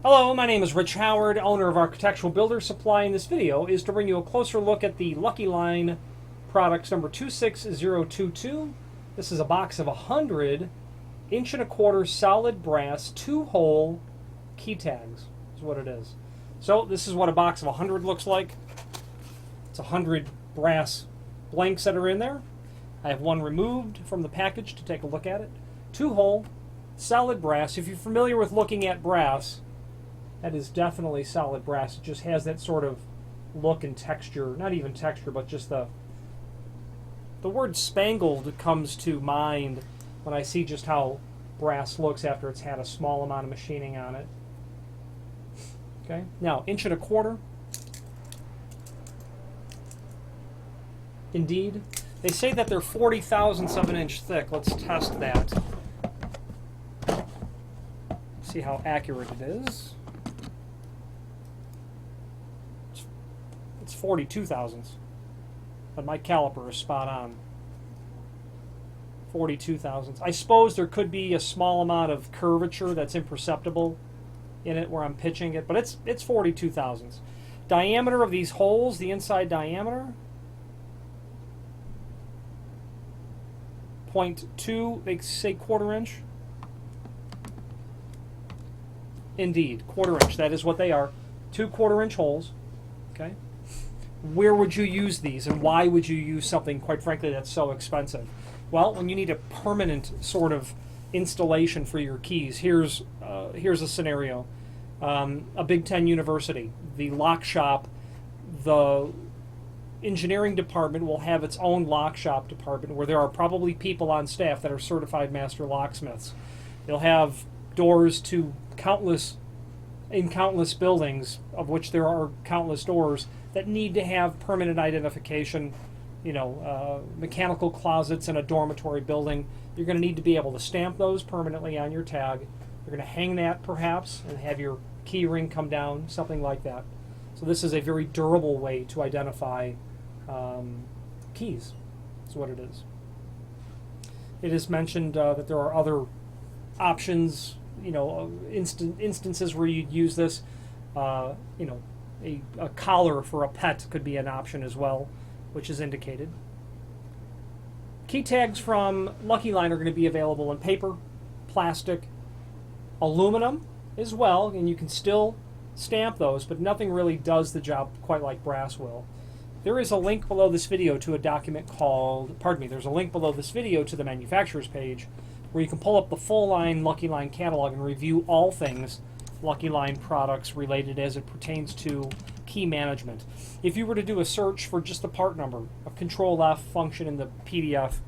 Hello, my name is Rich Howard, owner of Architectural Builder Supply, and this video is to bring you a closer look at the Lucky Line products number 26022. This is a box of 100 inch and a quarter solid brass 2-hole key tags, is what it is. So this is what a box of 100 looks like. It's 100 brass blanks that are in there. I have one removed from the package to take a look at it. 2-hole solid brass. If you're familiar with looking at brass, that is definitely solid brass. It just has that sort of look and texture. Not even texture, but just the word spangled comes to mind when I see just how brass looks after it's had a small amount of machining on it. Okay, now inch and a quarter. Indeed. They say that they're 40 thousandths of an inch thick. Let's test that. See how accurate it is. It's 42 thousandths, but my caliper is spot on. 42 thousandths. I suppose there could be a small amount of curvature that's imperceptible in it where I'm pitching it, but it's 42 thousandths. Diameter of these holes, the inside diameter, 0.2, they say quarter inch. Indeed, quarter inch. That is what they are. 2 quarter-inch holes. Okay. Where would you use these, and why would you use something, quite frankly, that's so expensive? Well, when you need a permanent sort of installation for your keys, here's a scenario. A Big Ten university, the lock shop, the engineering department will have its own lock shop department where there are probably people on staff that are certified master locksmiths. They'll have doors to countless buildings, of which there are countless doors, that need to have permanent identification. You know, mechanical closets in a dormitory building. You're going to need to be able to stamp those permanently on your tag. You're going to hang that perhaps and have your key ring come down, something like that. So this is a very durable way to identify keys. That's what it is. It is mentioned that there are other options, you know, instances where you'd use this. You know, a collar for a pet could be an option as well, which is indicated. Key tags from Lucky Line are going to be available in paper, plastic, aluminum as well, and you can still stamp those, but nothing really does the job quite like brass will. There is a link below this video to a document called, there's a link below this video to the manufacturer's page where you can pull up the full line Lucky Line catalog and review all things Lucky Line products related as it pertains to key management. If you were to do a search for just the part number, a Control F function in the PDF,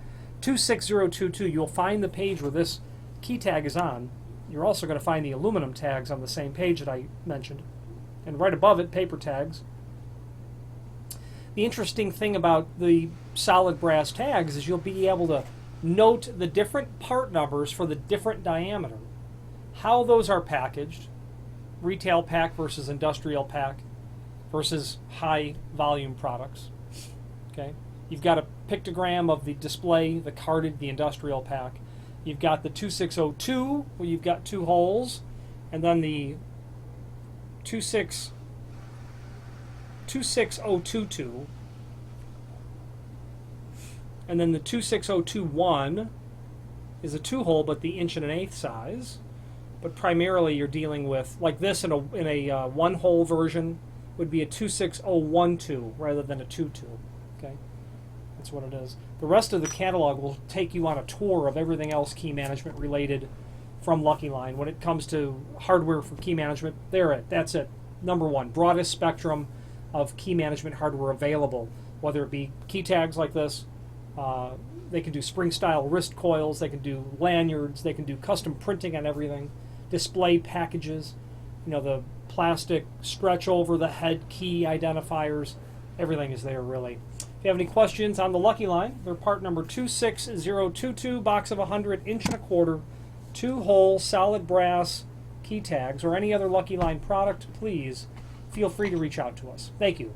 26022, you'll find the page where this key tag is on. You're also going to find the aluminum tags on the same page that I mentioned. And right above it, paper tags. The interesting thing about the solid brass tags is you'll be able to note the different part numbers for the different diameter. How those are packaged, retail pack versus industrial pack versus high volume products. Okay, you've got a pictogram of the display, the carded, the industrial pack. You've got the 2602 where you've got 2 holes, and then the 26022, and then the 26021 is a 2-hole, but the 1.125" size. But primarily you're dealing with, like this in a 1-hole version would be a 26012 rather than a 22. Okay, that's what it is. The rest of the catalog will take you on a tour of everything else key management related from Lucky Line. When it comes to hardware for key management, that's it. Number one, broadest spectrum of key management hardware available, whether it be key tags like this. They can do spring-style wrist coils, they can do lanyards, they can do custom printing on everything, display packages, you know, the plastic stretch over the head key identifiers, everything is there really. If you have any questions on the Lucky Line, they're part number 26022, box of 100 inch and a quarter, 2-hole solid brass key tags, or any other Lucky Line product, please feel free to reach out to us. Thank you.